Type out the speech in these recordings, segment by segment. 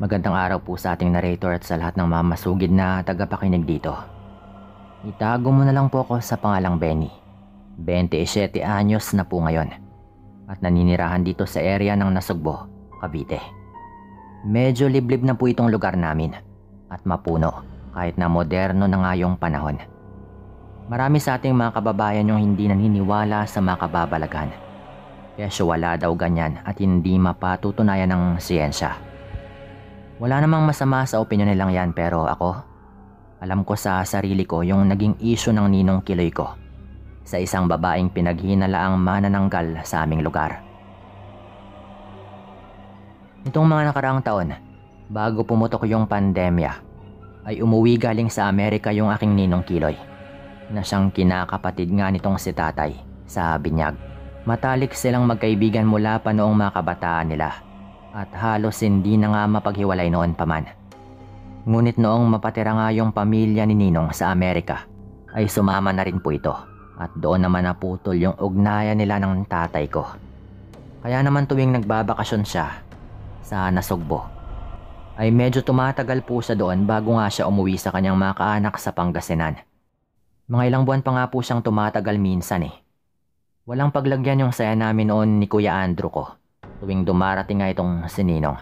Magandang araw po sa ating narrator at sa lahat ng mga masugid na tagapakinig dito. Itago mo na lang po ako sa pangalang Benny. 27 anyos na po ngayon at naninirahan dito sa area ng Nasugbo, Cavite. Medyo liblib na po itong lugar namin at mapuno kahit na moderno na nga yung panahon. Marami sa ating mga kababayan yung hindi naniniwala sa mga kababalaghan. Kesyo wala daw ganyan at hindi mapatutunayan ng siyensya. Wala namang masama sa opinyon nilang yan, pero ako, alam ko sa sarili ko yung naging issue ng ninong Kiloy ko sa isang babaeng pinaghinalaang manananggal sa aming lugar. Nitong mga nakaraang taon, bago pumutok yung pandemya, ay umuwi galing sa Amerika yung aking ninong Kiloy na siyang kinakapatid nga nitong si tatay sa binyag. Matalik silang magkaibigan mula pa noong mga kabataan nila at halos hindi na nga mapaghiwalay noon pa man. Ngunit noong mapatira nga yung pamilya ni Ninong sa Amerika, ay sumama na rin po ito at doon naman naputol yung ugnayan nila ng tatay ko. Kaya naman tuwing nagbabakasyon siya sa Nasugbo, ay medyo tumatagal po siya doon bago nga siya umuwi sa kanyang mga kaanak sa Pangasinan. Mga ilang buwan pa nga po siyang tumatagal minsan eh. Walang paglagyan yung saya namin noon ni Kuya Andrew ko tuwing dumarating nga itong si Ninong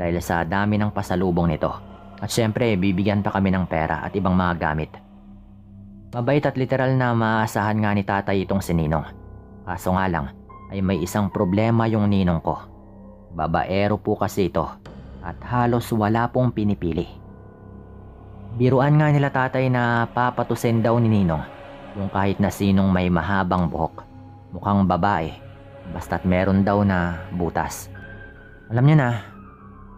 dahil sa dami ng pasalubong nito. At syempre bibigyan pa kami ng pera at ibang mga gamit. Mabait at literal na maasahan nga ni tatay itong si Ninong. Kaso nga lang ay may isang problema yung Ninong ko. Babaero po kasi ito at halos wala pong pinipili. Biruan nga nila tatay na papatusin daw ni Ninong yung kahit na sinong may mahabang buhok, mukhang babae, basta't meron daw na butas. Alam niyo na,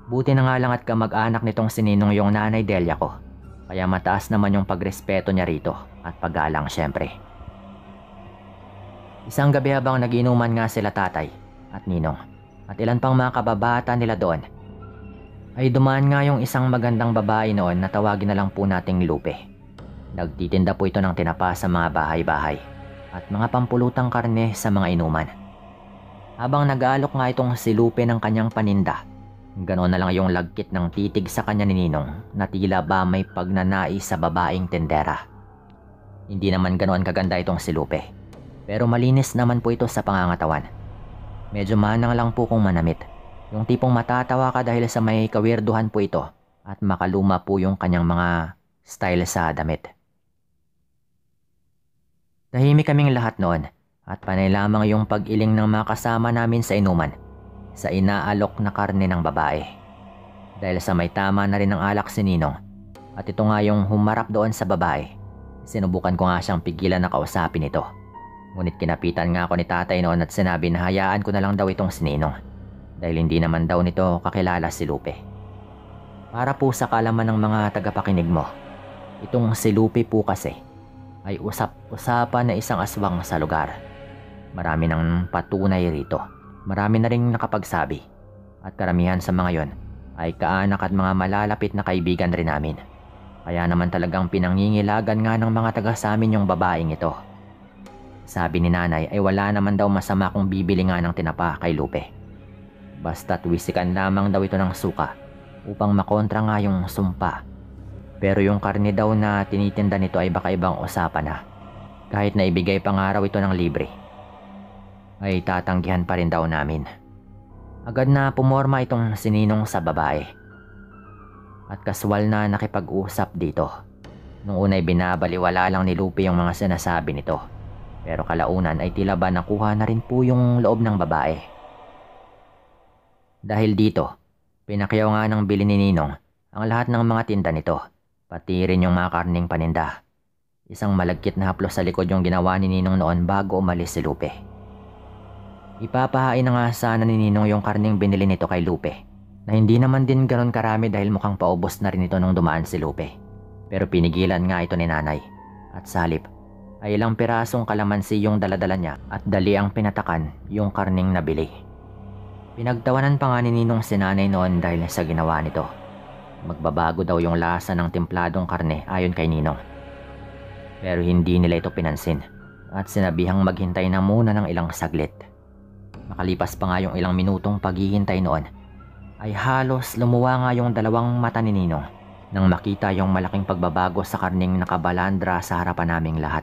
buti na nga lang at kamag-anak nitong si Ninong yung nanay Delia ko. Kaya mataas naman yung pagrespeto niya rito at paggalang syempre. Isang gabi habang nag-inuman nga sila tatay at Ninong at ilan pang mga kababata nila doon, ay dumaan nga yung isang magandang babae noon na tawagin na lang po nating Lupe. Nagtitinda po ito ng tinapa sa mga bahay-bahay at mga pampulutang karne sa mga inuman. Habang nag-aalok nga itong si Lupe ng kanyang paninda, ganoon na lang yung lagkit ng titig sa kanya ni Ninong na tila ba may pagnanais sa babaeng tendera. Hindi naman ganoon kaganda itong si Lupe, pero malinis naman po ito sa pangangatawan. Medyo manang lang po kung manamit, yung tipong matatawa ka dahil sa may kawirduhan po ito at makaluma po yung kanyang mga style sa damit. Tahimik kaming lahat noon at panay lamang yung pag-iling ng mga kasama namin sa inuman sa inaalok na karne ng babae. Dahil sa may tama na rin ng alak si Ninong at ito nga yung humarap doon sa babae, sinubukan ko nga siyang pigilan na kausapin ito. Ngunit kinapitan nga ako ni tatay noon at sinabi na hayaan ko na lang daw itong si Ninong dahil hindi naman daw nito kakilala si Lupe. Para po sa kaalaman ng mga tagapakinig mo, itong si Lupe po kasi ay usap-usapan na isang aswang sa lugar. Marami ng patunay rito. Marami na ring nakapagsabi. At karamihan sa mga yon ay kaanak at mga malalapit na kaibigan rin namin. Kaya naman talagang pinangingilagan nga ng mga taga sa amin yung babaeng ito. Sabi ni nanay ay wala naman daw masama kung bibili nga ng tinapa kay Lupe. Basta't wisikan lamang daw ito ng suka upang makontra nga yung sumpa. Pero yung karne daw na tinitinda nito ay baka ibang usapan na. Kahit na ibigay pa nga raw ito ng libre, ay tatanggihan pa rin daw namin. Agad na pumorma itong si Ninong sa babae. At kaswal na nakipag-usap dito. Nung unay binabaliwala lang ni Lupe yung mga sinasabi nito. Pero kalaunan ay tila ba nakuha na rin po yung loob ng babae. Dahil dito, pinakyaw nga ng bili ni Ninong ang lahat ng mga tinda nito, pati rin yung mga karning paninda. Isang malagkit na haplos sa likod yung ginawa ni Ninong noon bago umalis si Lupe. Ipapahain na nga sana ni Ninong yung karning binili nito kay Lupe, na hindi naman din ganon karami dahil mukhang paubos na rin ito nung dumaan si Lupe. Pero pinigilan nga ito ni nanay, at sa halip ay ilang pirasong kalamansi yung daladala niya at dali ang pinatakan yung karning nabili. Pinagtawanan pa nga ni Ninong si nanay noon dahil sa ginawa nito. Magbabago daw yung lasa ng templadong karne ayon kay Ninong. Pero hindi nila ito pinansin at sinabihang maghintay na muna ng ilang saglit. Makalipas pa nga yung ilang minutong paghihintay noon ay halos lumuwa nga yung dalawang mata ni Ninong nang makita yung malaking pagbabago sa karning nakabalandra sa harapan naming lahat.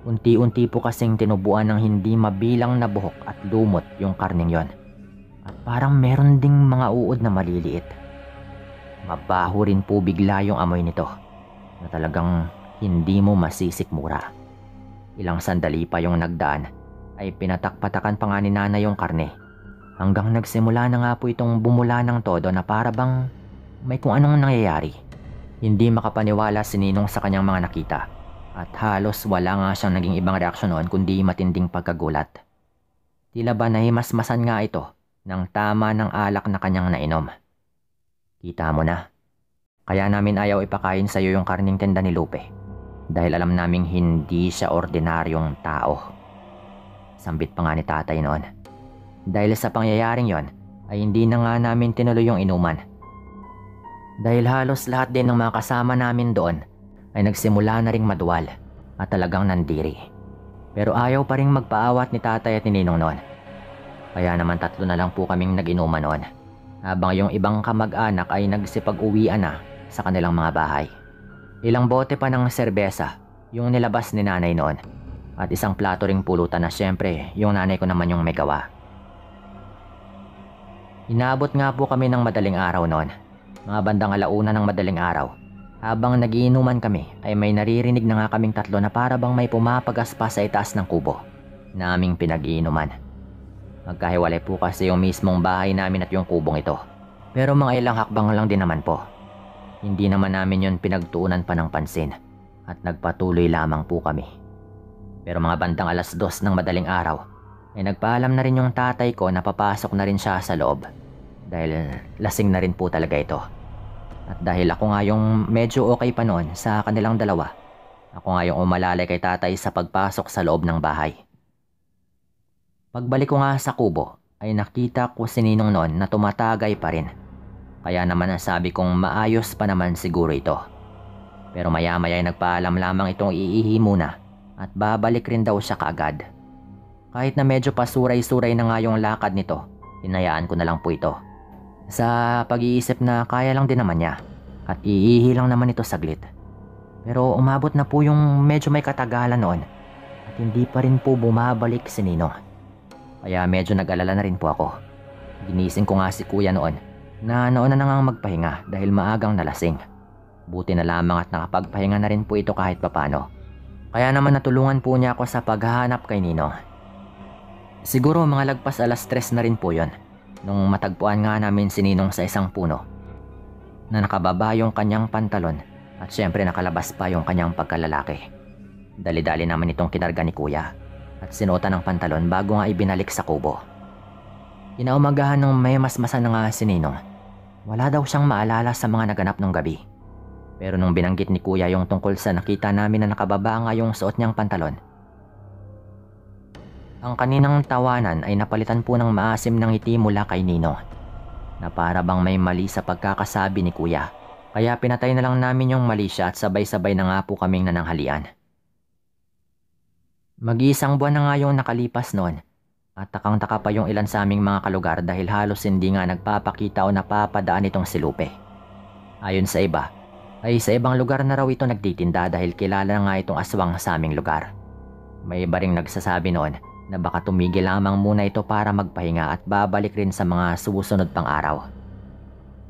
Unti-unti po kasing tinubuan ng hindi mabilang na buhok at lumot yung karning yon. At parang meron ding mga uod na maliliit. Mabaho rin po bigla yung amoy nito na talagang hindi mo masisikmura. Ilang sandali pa yung nagdaan ay pinatak-patakan pa nga ni Nanay yung karne. Hanggang nagsimula na nga po itong bumula ng todo na para bang may kung anong nangyayari. Hindi makapaniwala si Ninong sa kanyang mga nakita at halos wala nga siyang naging ibang reaksyon noon kundi matinding pagkagulat. Tila ba nahimasmasan nga ito ng tama ng alak na kanyang nainom. Kita mo na. Kaya namin ayaw ipakain sa iyo yung karning tinda ni Lupe dahil alam naming hindi siya ordinaryong tao. Sambit pa nga ni Tatay noon. Dahil sa pangyayaring yon ay hindi na nga namin tinuloy yung inuman. Dahil halos lahat din ng mga kasama namin doon ay nagsimula na ring maduwal at talagang nandiri. Pero ayaw pa ring magpaawat ni Tatay at ni Ninong noon. Kaya naman 3 na lang po kaming nag-inuman noon habang yung ibang kamag-anak ay nagsipag-uwian na sa kanilang mga bahay. Ilang bote pa ng serbesa yung nilabas ni Nanay noon at isang plato ring pulutan na syempre yung nanay ko naman yung may gawa. Inabot nga po kami ng madaling araw noon, mga bandang 1:00 ng madaling araw. Habang nagiinuman kami ay may naririnig na nga kaming 3 na para bang may pumapagas pa sa itaas ng kubo naming pinag-iinuman. Magkahiwalay po kasi yung mismong bahay namin at yung kubong ito. Pero mga ilang hakbang lang din naman po. Hindi naman namin yun pinagtuunan pa ng pansin at nagpatuloy lamang po kami. Pero mga bandang 2:00 ng madaling araw ay nagpaalam na rin yung tatay ko na papasok na rin siya sa loob dahil lasing na rin po talaga ito. At dahil ako nga yung medyo okay pa noon sa kanilang dalawa, ako nga yung umalalay kay tatay sa pagpasok sa loob ng bahay. Pagbalik ko nga sa kubo ay nakita ko si Ninong noon na tumatagay pa rin. Kaya naman nasabi kong maayos pa naman siguro ito. Pero maya-maya ay nagpaalam lamang itong iihi muna at babalik rin daw siya kaagad. Kahit na medyo pasuray-suray na nga yung lakad nito, hinayaan ko na lang po ito. Sa pag-iisip na kaya lang din naman niya at iihi lang naman ito saglit. Pero umabot na po yung medyo may katagalan noon at hindi pa rin po bumabalik si Ninong. Kaya medyo nag-alala na rin po ako. Ginising ko nga si Kuya noon na nauna na ngang magpahinga dahil maagang nalasing. Buti na lamang at nakapagpahinga na rin po ito kahit papano. Kaya naman natulungan po niya ako sa paghahanap kay Ninong. Siguro mga lagpas 3:00 na rin po yon nung matagpuan nga namin si Ninong sa isang puno na nakababa yung kanyang pantalon at syempre nakalabas pa yung kanyang pagkalalaki. Dali-dali naman itong kinarga ni Kuya at sinuotan ng pantalon bago nga ibinalik sa kubo. Kinaumagahan nung may masmasan na nga si Ninong. Wala daw siyang maalala sa mga naganap nung gabi. Pero nung binanggit ni Kuya yung tungkol sa nakita namin na nakababa nga yung suot niyang pantalon, ang kaninang tawanan ay napalitan po ng maasim ng ngiti mula kay Ninong na para bang may mali sa pagkakasabi ni Kuya. Kaya pinatay na lang namin yung mali siya at sabay-sabay na nga po kaming nananghalian. Mag-iisang buwan na nga yung nakalipas noon at takang-taka pa yung ilan sa aming mga kalugar dahil halos hindi nga nagpapakita o napapadaan itong si Lupe. Ayon sa iba, ay sa ibang lugar na raw ito nagtitinda dahil kilala na nga itong aswang sa aming lugar. May iba ring nagsasabi noon na baka tumigil lamang muna ito para magpahinga at babalik rin sa mga susunod pang araw.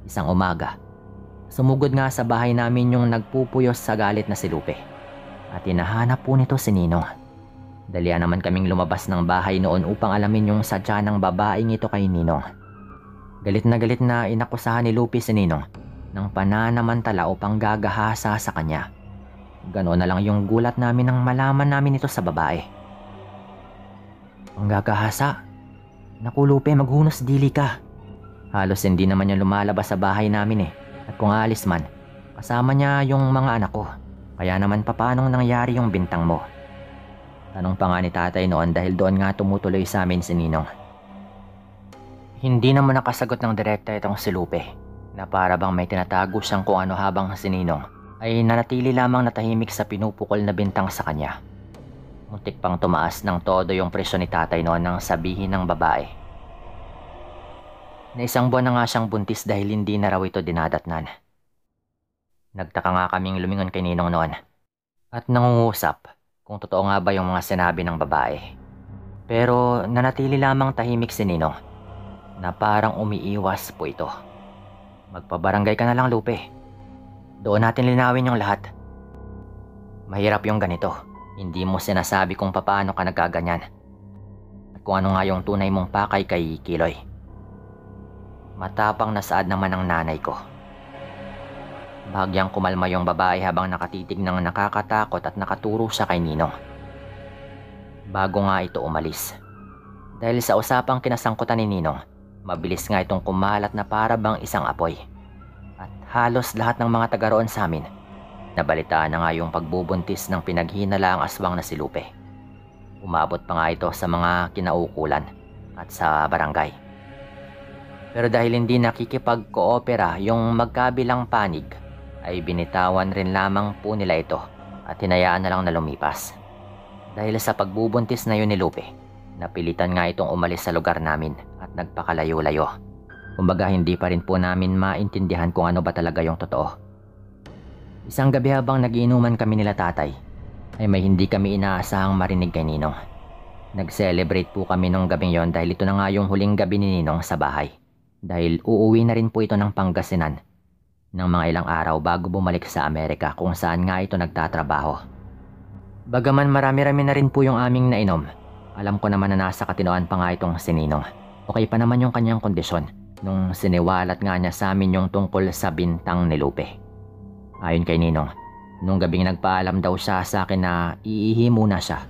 Isang umaga, sumugod nga sa bahay namin yung nagpupuyos sa galit na si Lupe at hinahanap po nito si Ninong. Dalian naman kaming lumabas ng bahay noon upang alamin yung sadya ng babaeng ito kay Ninong. Galit na inakusahan ni Lupe si Ninong ng pananamantala upang gagahasa sa kanya. Ganoon na lang yung gulat namin nang malaman namin ito sa babae. Ang gagahasa? Naku Lupe, maghunos dili ka. Halos hindi naman yung lumalabas sa bahay namin eh. At kung aalis man, kasama niya yung mga anak ko. Kaya naman paanong nangyari yung bintang mo? Tanong pa nga ni tatay noon dahil doon nga tumutuloy sa amin si Ninong. Hindi naman nakasagot ng direkta itong si Lupe na para bang may tinatago siyang kung ano habang si Ninong ay nanatili lamang natahimik sa pinupukol na bintang sa kanya. Muntik pang tumaas ng todo yung presyo ni tatay noon nang sabihin ng babae. na isang buwan na nga siyang buntis dahil hindi na raw ito dinadatnan. Nagtaka nga kaming lumingon kay Ninong noon at nangungusap kung totoo nga ba yung mga sinabi ng babae. Pero nanatili lamang tahimik si Ninong na parang umiiwas po ito. Magpabarangay ka na lang, Lupe. Doon natin linawin yung lahat. Mahirap yung ganito. Hindi mo sinasabi kung paano ka nagkaganyan at kung ano nga yung tunay mong pakay kay Kiloy. Matapang na saad naman ang nanay ko. Bahagyang kumalma yung babae habang nakatitig ng nakakatakot at nakaturo siya kay Ninong. Bago nga ito umalis. Dahil sa usapang kinasangkutan ni Ninong, mabilis nga itong kumalat na para bang isang apoy. At halos lahat ng mga taga roon sa amin, nabalitaan na nga yung pagbubuntis ng pinaghinalaang aswang na si Lupe. Umabot pa nga ito sa mga kinaukulan at sa barangay. Pero dahil hindi nakikipag-koopera yung magkabilang panig, ay binitawan rin lamang po nila ito at hinayaan na lang na lumipas. Dahil sa pagbubuntis na yun ni Lupe, napilitan nga itong umalis sa lugar namin at nagpakalayo-layo. Kumbaga hindi pa rin po namin maintindihan kung ano ba talaga yung totoo. Isang gabi habang nagiinuman kami nila tatay, ay may hindi kami inaasahang marinig kay Ninong. Nag-celebrate po kami nung gabing yon dahil ito na nga yung huling gabi ni Ninong sa bahay. Dahil uuwi na rin po ito ng Pangasinan ng mga ilang araw bago bumalik sa Amerika kung saan nga ito nagtatrabaho. Bagaman marami-rami na rin po yung aming nainom, alam ko naman na nasa katinoan pa nga itong si Ninong. Okay pa naman yung kanyang kondisyon nung siniwalat nga niya sa amin yung tungkol sa bintang ni Lupe. Ayon kay Ninong, nung gabing nagpaalam daw siya sa akin na iihi muna siya,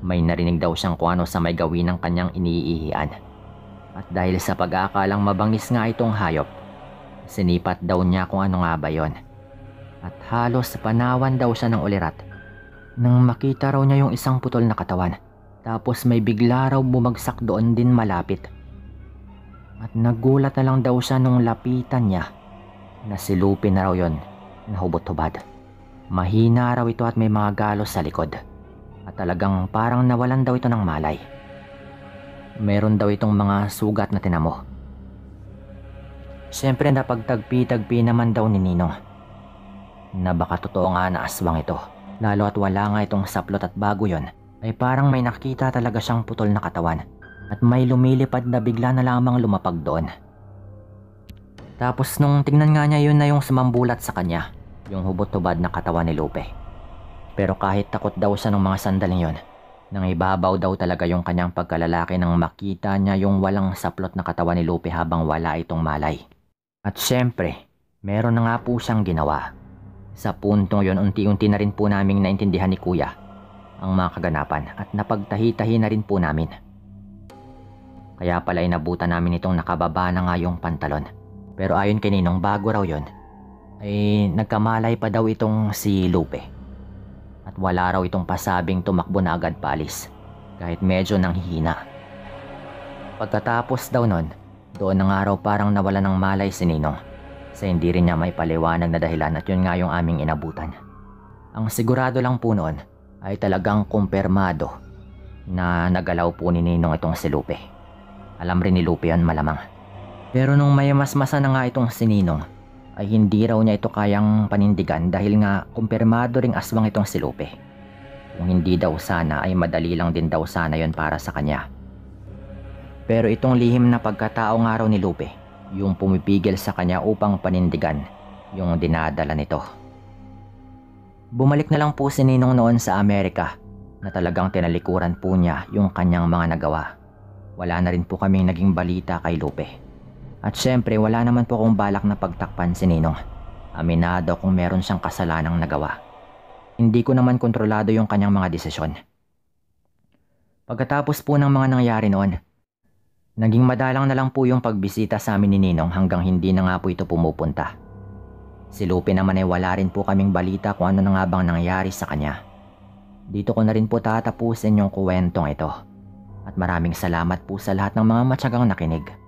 may narinig daw siyang kung ano sa may gawin ng kanyang iniihian. At dahil sa pag-aakalang mabangis nga itong hayop, sinipat daw niya kung ano nga ba yon. At halos panawan daw siya ng ulirat nang makita raw niya yung isang putol na katawan. Tapos may bigla raw bumagsak doon din malapit. At nagulat na lang daw siya nung lapitan niya na si Lupe na raw yon na hubot-hubad. Mahina raw ito at may mga galos sa likod. At talagang parang nawalan daw ito ng malay. Meron daw itong mga sugat na tinamo. Siyempre napagtagpi-tagpi naman daw ni Ninong na baka totoo nga na aswang ito. Lalo at wala nga itong saplot at bago yon ay parang may nakita talaga siyang putol na katawan at may lumilipad na bigla na lamang lumapag doon. Tapos nung tingnan nga niya yun na yung sumambulat sa kanya, yung hubot-hubad na katawan ni Lupe. Pero kahit takot daw siya ng mga sandaling yon, nang ibabaw daw talaga yung kanyang pagkalalaki nang makita niya yung walang saplot na katawan ni Lupe habang wala itong malay. At syempre, meron na nga po siyang ginawa. Sa puntong yon, unti-unti na rin po naming naintindihan ni Kuya ang mga kaganapan at napagtahi-tahi na rin po namin. Kaya pala inabutan namin itong nakababa na nga yung pantalon. Pero ayon kay Ninong, bago raw yon, ay nagkamalay pa daw itong si Lupe. At wala raw itong pasabing tumakbo na agad paalis, kahit medyo nanghihina. Pagkatapos daw nun, doon na nga raw parang nawala ng malay si Ninong. Sa hindi rin niya may paliwanag na dahilan at yun nga yung aming inabutan. Ang sigurado lang po noon ay talagang kumpirmado na nagalaw po ni Ninong itong si Lupe. Alam rin ni Lupe yan malamang. Pero nung may masmasa na nga itong si Ninong, ay hindi raw niya ito kayang panindigan dahil nga kumpirmado ring aswang itong si Lupe. Kung hindi daw sana ay madali lang din daw sana yon para sa kanya. Pero itong lihim na pagkatao nga raw ni Lupe, yung pumipigil sa kanya upang panindigan yung dinadala nito. Bumalik na lang po si Ninong noon sa Amerika na talagang tinalikuran po niya yung kanyang mga nagawa. Wala na rin po kaming naging balita kay Lupe. At syempre wala naman po akong balak na pagtakpan si Ninong. Aminado kung meron siyang kasalanang nagawa. Hindi ko naman kontrolado yung kanyang mga desisyon. Pagkatapos po ng mga nangyari noon, naging madalang na lang po yung pagbisita sa amin ni Ninong hanggang hindi na nga po ito pumupunta. Si Lupe naman ay wala rin po kaming balita kung ano na nga bang nangyari sa kanya. Dito ko na rin po tatapusin yung kwentong ito. At maraming salamat po sa lahat ng mga matyagang nakinig.